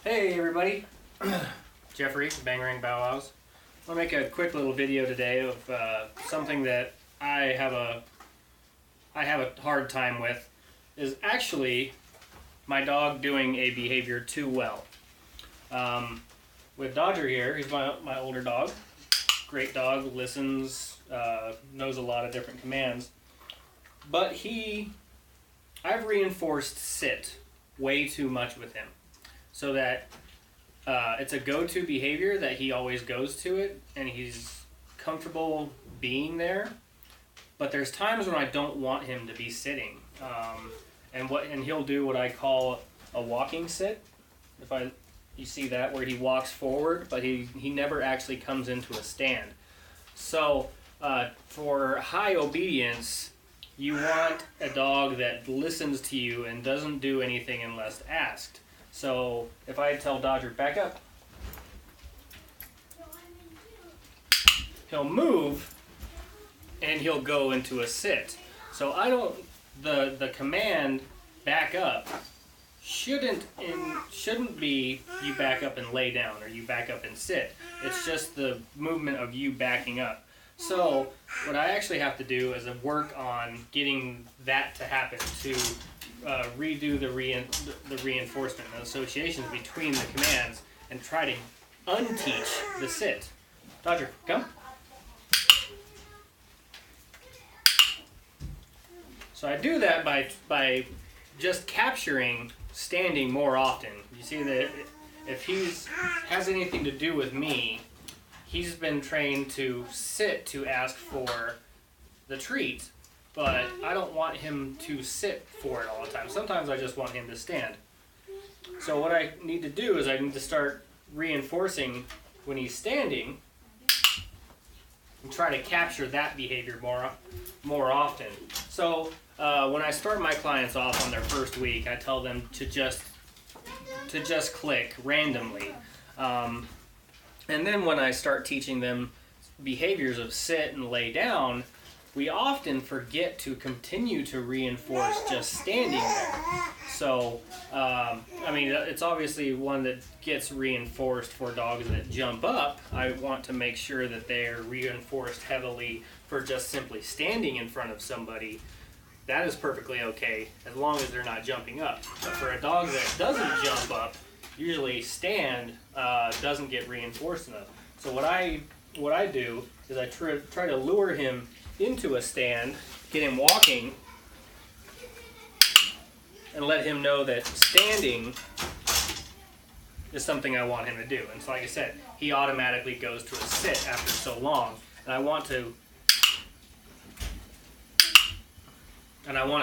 Hey everybody, Jeffrey, Bang Rang Bow Wows. I want to make a quick little video today of something that I have a hard time with, is actually my dog doing a behavior too well. With Dodger here, he's my older dog, great dog, listens, knows a lot of different commands, but I've reinforced sit way too much with him. So that it's a go-to behavior that he always goes to it, and he's comfortable being there. But there's times when I don't want him to be sitting, and he'll do what I call a walking sit. You see that where he walks forward, but he never actually comes into a stand. So for high obedience, you want a dog that listens to you and doesn't do anything unless asked. So if I tell Dodger, back up, he'll move and he'll go into a sit. So the command back up shouldn't be you back up and lay down or you back up and sit. It's just the movement of you backing up. So what I actually have to do is work on getting that to happen, to redo the reinforcement and associations between the commands and try to unteach the sit. Dodger, come. So I do that by just capturing standing more often. You see that if he has anything to do with me, he's been trained to sit to ask for the treat, but I don't want him to sit for it all the time. Sometimes I just want him to stand. So what I need to do is I need to start reinforcing when he's standing and try to capture that behavior more often. So when I start my clients off on their first week, I tell them to just click randomly. And then when I start teaching them behaviors of sit and lay down, we often forget to continue to reinforce just standing there. So, it's obviously one that gets reinforced for dogs that jump up. I want to make sure that they're reinforced heavily for just simply standing in front of somebody. That is perfectly okay, as long as they're not jumping up. But for a dog that doesn't jump up, usually stand doesn't get reinforced enough. So what I do is I try to lure him into a stand, get him walking, and let him know that standing is something I want him to do. And so like I said, he automatically goes to a sit after so long, and I want to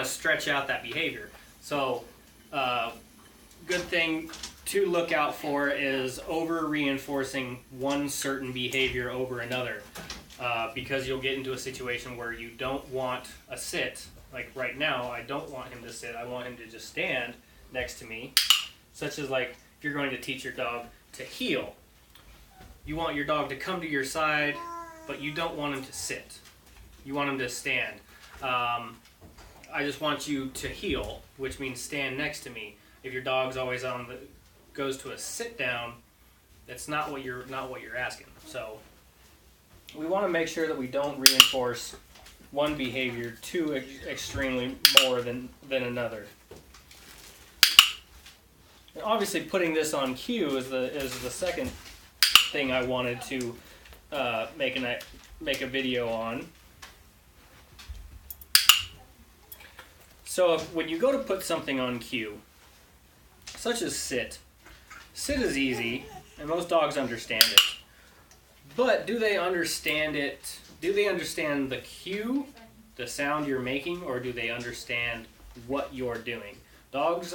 stretch out that behavior. So good thing to look out for is over-reinforcing one certain behavior over another, because you'll get into a situation where you don't want a sit. Like right now, I don't want him to sit. I want him to just stand next to me, such as like if you're going to teach your dog to heel. You want your dog to come to your side, but you don't want him to sit. You want him to stand. I just want you to heel, which means stand next to me. If your dog's always goes to a sit down, that's not what you're asking. So we want to make sure that we don't reinforce one behavior too extremely more than another. And obviously, putting this on cue is the second thing I wanted to make a video on. So when you go to put something on cue, such as sit is easy, and most dogs understand it. But do they understand it? Do they understand the cue, the sound you're making, or do they understand what you're doing? Dogs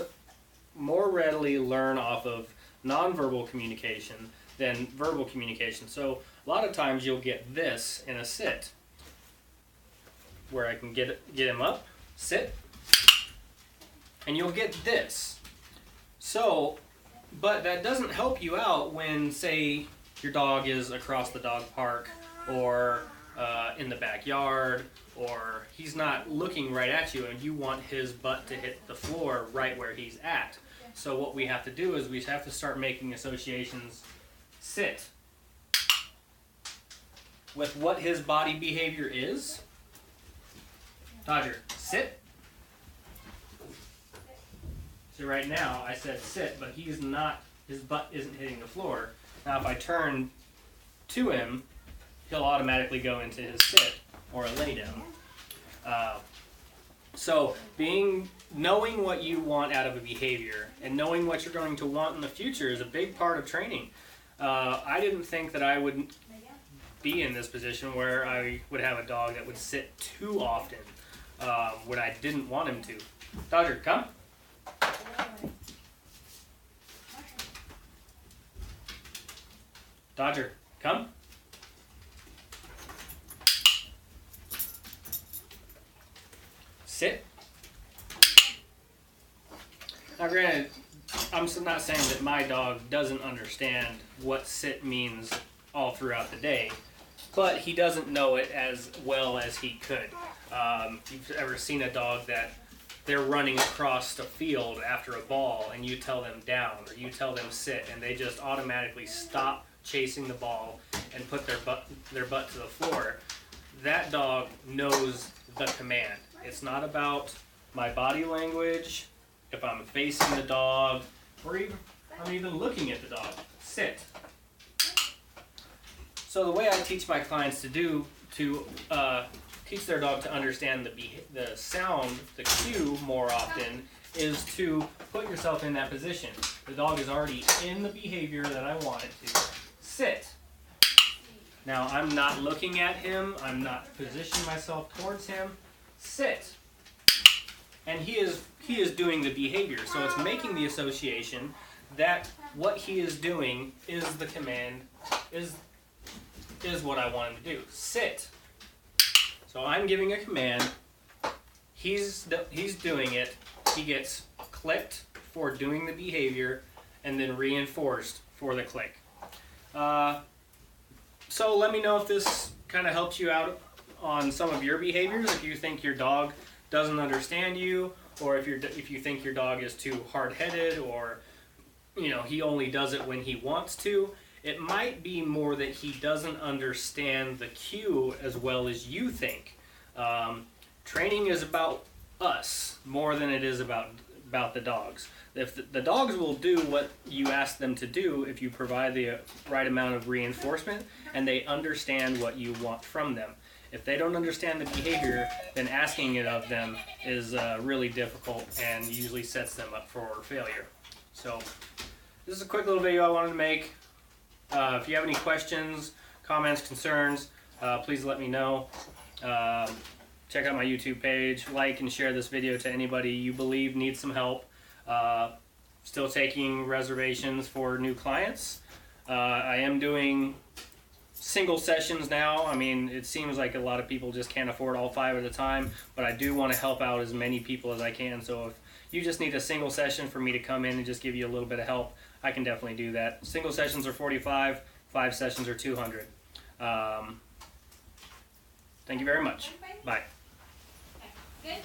more readily learn off of nonverbal communication than verbal communication. So a lot of times you'll get this in a sit, where I can get him up, sit, and you'll get this. So, but that doesn't help you out when, say, your dog is across the dog park or in the backyard or he's not looking right at you, and you want his butt to hit the floor right where he's at. So what we have to do is we have to start making associations. Sit. With what his body behavior is. Dodger, sit. So right now I said sit, but he's not, his butt isn't hitting the floor. Now if I turn to him, he'll automatically go into his sit or a lay down. So knowing what you want out of a behavior and knowing what you're going to want in the future is a big part of training. I didn't think that I would be in this position where I would have a dog that would sit too often when I didn't want him to. Dodger, come. Dodger, come. Sit. Now granted, I'm not saying that my dog doesn't understand what sit means all throughout the day, but he doesn't know it as well as he could. If you've ever seen a dog that they're running across the field after a ball and you tell them down or you tell them sit and they just automatically stop chasing the ball and put their butt to the floor, that dog knows the command. It's not about my body language, if I'm facing the dog, or even I'm even looking at the dog. Sit. So the way I teach my clients to teach their dog to understand the sound, the cue more often, is to put yourself in that position. The dog is already in the behavior that I want it to. Sit. Now I'm not looking at him, I'm not positioning myself towards him. Sit. And he is doing the behavior. So it's making the association that what he is doing is the command, is what I want him to do. Sit. So I'm giving a command, he's doing it, he gets clicked for doing the behavior, and then reinforced for the click. So let me know if this kind of helps you out on some of your behaviors, if you think your dog doesn't understand you, or if you think your dog is too hard-headed, or he only does it when he wants to. It might be more that he doesn't understand the cue as well as you think. Training is about us more than it is about the dogs. If the dogs will do what you ask them to do if you provide the right amount of reinforcement and they understand what you want from them. If they don't understand the behavior, then asking it of them is really difficult and usually sets them up for failure. So this is a quick little video I wanted to make. If you have any questions, comments, concerns, please let me know. Check out my YouTube page, like and share this video to anybody you believe needs some help. Still taking reservations for new clients. I am doing single sessions now. I mean, it seems like a lot of people just can't afford all 5 at a time, but I do want to help out as many people as I can. So if you just need a single session for me to come in and just give you a little bit of help, I can definitely do that. Single sessions are $45, 5 sessions are $200. Thank you very much. Bye. Good.